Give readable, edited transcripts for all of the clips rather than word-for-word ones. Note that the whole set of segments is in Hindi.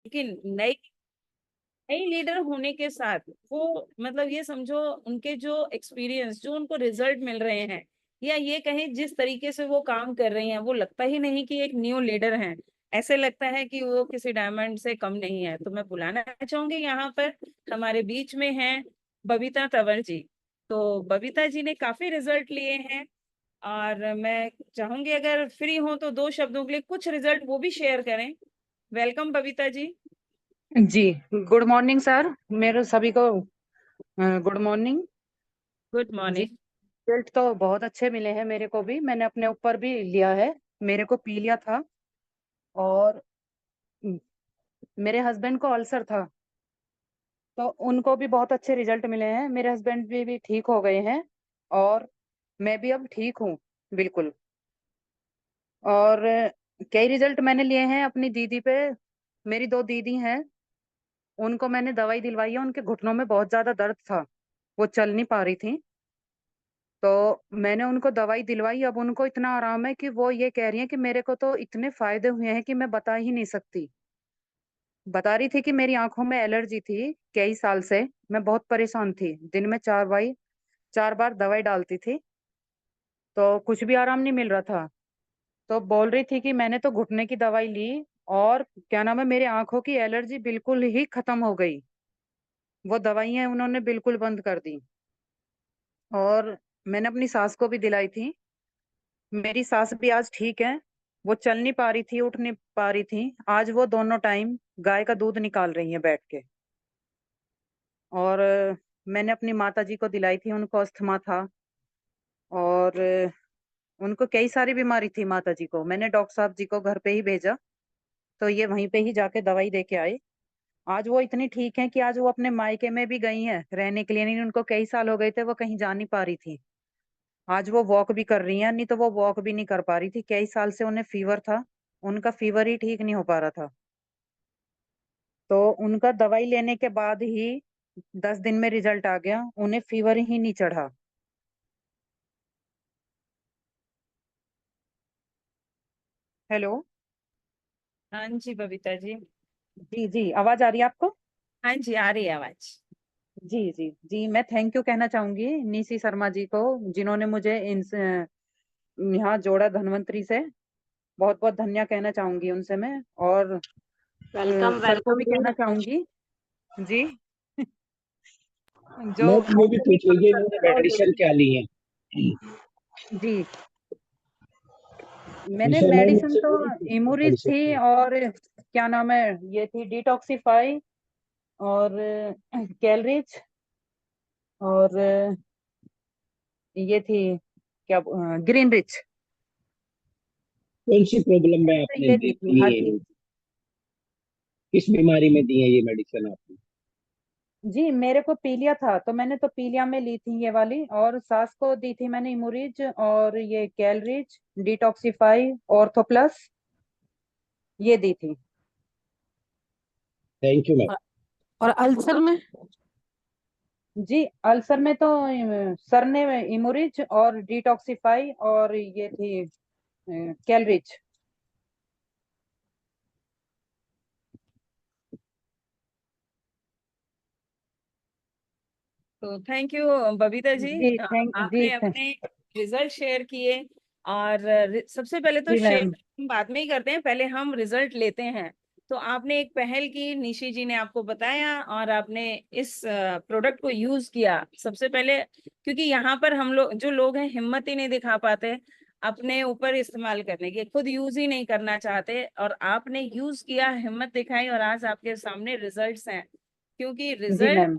लेकिन नई नई लीडर होने के साथ वो मतलब ये समझो उनके जो एक्सपीरियंस जो उनको रिजल्ट मिल रहे हैं या ये कहें जिस तरीके से वो काम कर रही हैं वो लगता ही नहीं कि एक न्यू लीडर हैं। ऐसे लगता है कि वो किसी डायमंड से कम नहीं है। तो मैं बुलाना चाहूंगी यहाँ पर हमारे बीच में हैं बबीता तंवर जी। तो बबीता जी ने काफी रिजल्ट लिए हैं और मैं चाहूंगी अगर फ्री हो तो दो शब्दों के लिए कुछ रिजल्ट वो भी शेयर करें। वेलकम बबीता जी। जी। गुड मॉर्निंग सर, मेरे सभी को गुड मॉर्निंग। गुड जी। मॉर्निंग। रिजल्ट तो बहुत अच्छे मिले हैं मेरे को भी, मैंने अपने ऊपर भी लिया है। मेरे को पी लिया था और मेरे हस्बैंड को अल्सर था, तो उनको भी बहुत अच्छे रिजल्ट मिले हैं। मेरे हस्बैंड भी ठीक हो गए हैं और मैं भी अब ठीक हूँ बिल्कुल। और कई रिजल्ट मैंने लिए हैं अपनी दीदी पे। मेरी दो दीदी हैं, उनको मैंने दवाई दिलवाई है। उनके घुटनों में बहुत ज्यादा दर्द था, वो चल नहीं पा रही थी, तो मैंने उनको दवाई दिलवाई। अब उनको इतना आराम है कि वो ये कह रही हैं कि मेरे को तो इतने फायदे हुए हैं कि मैं बता ही नहीं सकती। बता रही थी कि मेरी आंखों में एलर्जी थी कई साल से, मैं बहुत परेशान थी, दिन में 4 बार दवाई डालती थी, तो कुछ भी आराम नहीं मिल रहा था। तो बोल रही थी कि मैंने तो घुटने की दवाई ली और क्या नाम है, मेरी आंखों की एलर्जी बिल्कुल ही खत्म हो गई। वो दवाइयां उन्होंने बिल्कुल बंद कर दी। और मैंने अपनी सास को भी दिलाई थी। मेरी सास भी आज ठीक है। वो चल नहीं पा रही थी, उठ नहीं पा रही थी, आज वो दोनों टाइम गाय का दूध निकाल रही है बैठ के। और मैंने अपनी माता जी को दिलाई थी, उनको अस्थमा था और उनको कई सारी बीमारी थी। माता जी को मैंने डॉक्टर साहब जी को घर पे ही भेजा, तो ये वहीं पे ही जाके दवाई दे के आए। आज वो इतनी ठीक है कि आज वो अपने मायके में भी गई हैं रहने के लिए, नहीं उनको कई साल हो गए थे, वो कहीं जा नहीं पा रही थी। आज वो वॉक भी कर रही हैं, नहीं तो वो वॉक भी नहीं कर पा रही थी, कई साल से उन्हें फीवर था। उनका फीवर ही ठीक नहीं हो पा रहा था, तो उनका दवाई लेने के बाद ही 10 दिन में रिजल्ट आ गया, उन्हें फीवर ही नहीं चढ़ा। हेलो। हाँ जी बबीता जी। जी जी, आवाज आ रही है आपको? हाँ जी आ रही है आवाज। जी जी जी, मैं थैंक यू कहना चाहूंगी निशी शर्मा जी को, जिन्होंने मुझे इन यहाँ जोड़ा धन्वंतरी से। बहुत बहुत धन्य कहना चाहूंगी उनसे मैं। और वेलकम सर को वेलकम भी जी। कहना चाहूंगी। जी। जो मैं ये भी ऑलरेडी पूछ काम लीजिए करते इन्होंने थे मेडिसिन ऑलरेडी। क्या ली है। जी। मैंने निशा मैम मेडिसिन मुझसे तो बोली थी इमोरिज मेडिसिन थी, की। और क्या नाम है, ये थी डिटॉक्सिफाई और कैलरिच, और ये थी क्या, ग्रीन रिच। कौन सी प्रॉब्लम में मैंने तो आपने ये दी थी, हाँ लिए जी। हैं? किस बीमारी में दी है ये मेडिसिन आपने? जी, मेरे को पीलिया था, तो मैंने तो पीलिया में ली थी ये वाली, और सास को दी थी मैंने इमोरिज और ये कैलरिच, डिटॉक्सिफाई, ऑर्थो प्लस, ये दी थी। Thank you ma'am. और अल्सर में। जी, अल्सर में तो सर ने इमोरिज और डिटॉक्सिफाई और ये थी कैलरिच। तो थैंक यू बबीता जी। जी थैंक जी आपने अपने रिजल्ट शेयर किए। और सबसे पहले तो जी शेयर मैम। हम बाद में ही करते हैं, पहले हम रिजल्ट लेते हैं। तो आपने एक पहल की, निशी जी ने आपको बताया और आपने इस प्रोडक्ट को यूज किया सबसे पहले। क्योंकि यहाँ पर हम लोग जो लोग हैं हिम्मत ही नहीं दिखा पाते अपने ऊपर इस्तेमाल करने की, खुद यूज ही नहीं करना चाहते, और आपने यूज किया, हिम्मत दिखाई और आज आपके सामने रिजल्ट्स हैं। क्योंकि जी रिजल्ट मैम।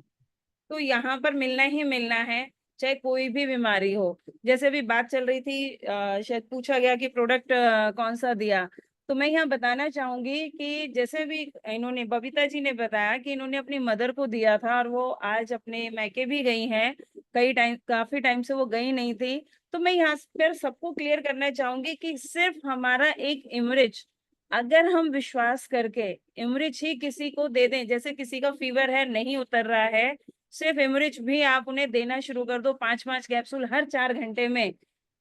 तो यहाँ पर मिलना ही मिलना है, चाहे कोई भी बीमारी हो। जैसे भी बात चल रही थी शायद पूछा गया कि प्रोडक्ट कौन सा दिया। तो मैं यहाँ बताना चाहूंगी कि जैसे भी इन्होंने बबीता जी ने बताया कि इन्होंने अपनी मदर को दिया था और वो आज अपने मैके भी गई हैं। काफी टाइम से वो गई नहीं थी। तो मैं यहाँ पर सबको क्लियर करना चाहूंगी कि सिर्फ हमारा एक इमरिज अगर हम विश्वास करके इमरिज ही किसी को दे दें, जैसे किसी का फीवर है नहीं उतर रहा है, सिर्फ इमरिज भी आप उन्हें देना शुरू कर दो, 5-5 कैप्सूल हर 4 घंटे में।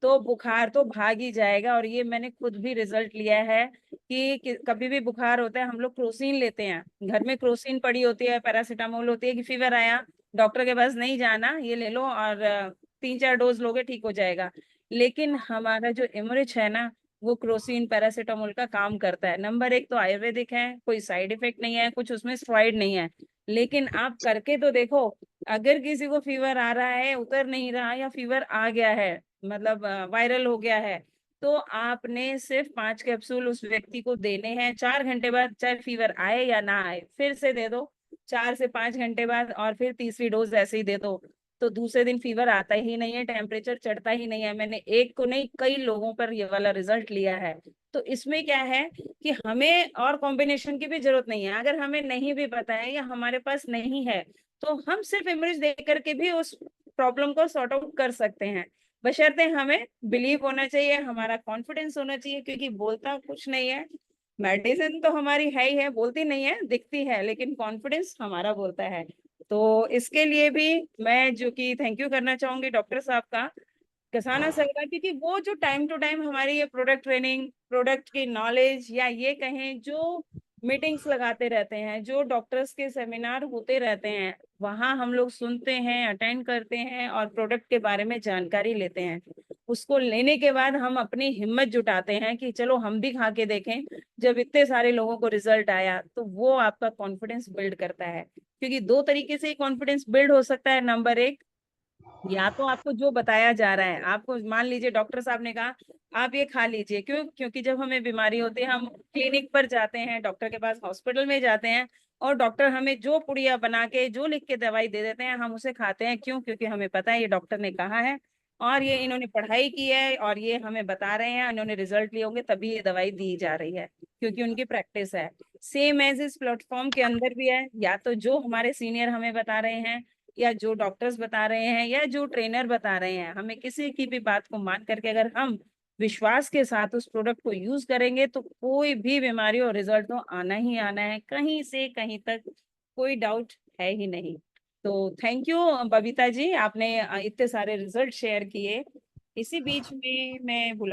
तो बुखार तो भाग ही जाएगा। और ये मैंने खुद भी रिजल्ट लिया है कि कभी भी बुखार होता है हम लोग क्रोसिन लेते हैं, घर में क्रोसिन पड़ी होती है, पैरासीटामोल होती है, कि फीवर आया डॉक्टर के पास नहीं जाना, ये ले लो और 3-4 डोज लोगे ठीक हो जाएगा। लेकिन हमारा जो इमरिच है ना, वो क्रोसिन पैरासीटामोल का काम करता है। नंबर 1 तो आयुर्वेदिक है, कोई साइड इफेक्ट नहीं है, कुछ उसमें स्टेरॉइड नहीं है। लेकिन आप करके तो देखो, अगर किसी को फीवर आ रहा है, उतर नहीं रहा, या फीवर आ गया है, मतलब वायरल हो गया है, तो आपने सिर्फ 5 कैप्सूल उस व्यक्ति को देने हैं। 4 घंटे बाद चाहे फीवर आए या ना आए, फिर से दे दो 4 से 5 घंटे बाद, और फिर तीसरी डोज ऐसे ही दे दो। तो दूसरे दिन फीवर आता ही नहीं है, टेम्परेचर चढ़ता ही नहीं है। मैंने एक को नहीं, कई लोगों पर ये वाला रिजल्ट लिया है। तो इसमें क्या है कि हमें और कॉम्बिनेशन की भी जरूरत नहीं है। अगर हमें नहीं भी पता है या हमारे पास नहीं है, तो हम सिर्फ इमरिज दे करके भी उस प्रॉब्लम को सॉर्ट आउट कर सकते हैं। बशर्ते हमें बिलीव होना चाहिए, हमारा कॉन्फिडेंस होना चाहिए, क्योंकि बोलता कुछ नहीं है, मेडिसिन तो हमारी है ही है, बोलती नहीं है, दिखती है, लेकिन कॉन्फिडेंस हमारा बोलता है। तो इसके लिए भी मैं जो कि थैंक यू करना चाहूंगी डॉक्टर साहब का, कसाना सर का, क्योंकि वो जो टाइम टू टाइम हमारी ये प्रोडक्ट ट्रेनिंग, प्रोडक्ट की नॉलेज, या ये कहें जो मीटिंग्स लगाते रहते हैं, जो डॉक्टर्स के सेमिनार होते रहते हैं, वहाँ हम लोग सुनते हैं, अटेंड करते हैं और प्रोडक्ट के बारे में जानकारी लेते हैं। उसको लेने के बाद हम अपनी हिम्मत जुटाते हैं कि चलो हम भी खा के देखें। जब इतने सारे लोगों को रिजल्ट आया, तो वो आपका कॉन्फिडेंस बिल्ड करता है। क्योंकि 2 तरीके से कॉन्फिडेंस बिल्ड हो सकता है। नंबर 1, या तो आपको जो बताया जा रहा है, आपको मान लीजिए डॉक्टर साहब ने कहा आप ये खा लीजिए, क्यों? क्योंकि जब हमें बीमारी होती है, हम क्लिनिक पर जाते हैं, डॉक्टर के पास, हॉस्पिटल में जाते हैं, और डॉक्टर हमें जो पुड़िया बना के, जो लिख के दवाई दे देते हैं, हम उसे खाते हैं। क्यों? क्योंकि हमें पता है ये डॉक्टर ने कहा है, और ये इन्होंने पढ़ाई की है, और ये हमें बता रहे हैं, इन्होंने रिजल्ट लिए होंगे तभी ये दवाई दी जा रही है, क्योंकि उनकी प्रैक्टिस है। सेम एज इस प्लेटफॉर्म के अंदर भी है, या तो जो हमारे सीनियर हमें बता रहे हैं, या जो डॉक्टर्स बता रहे हैं, या जो ट्रेनर बता रहे हैं, हमें किसी की भी बात को मान करके अगर हम विश्वास के साथ उस प्रोडक्ट को यूज करेंगे, तो कोई भी बीमारी और रिजल्ट तो आना ही आना है, कहीं से कहीं तक कोई डाउट है ही नहीं। तो थैंक यू बबीता जी, आपने इतने सारे रिजल्ट शेयर किए। इसी बीच में मैं बुला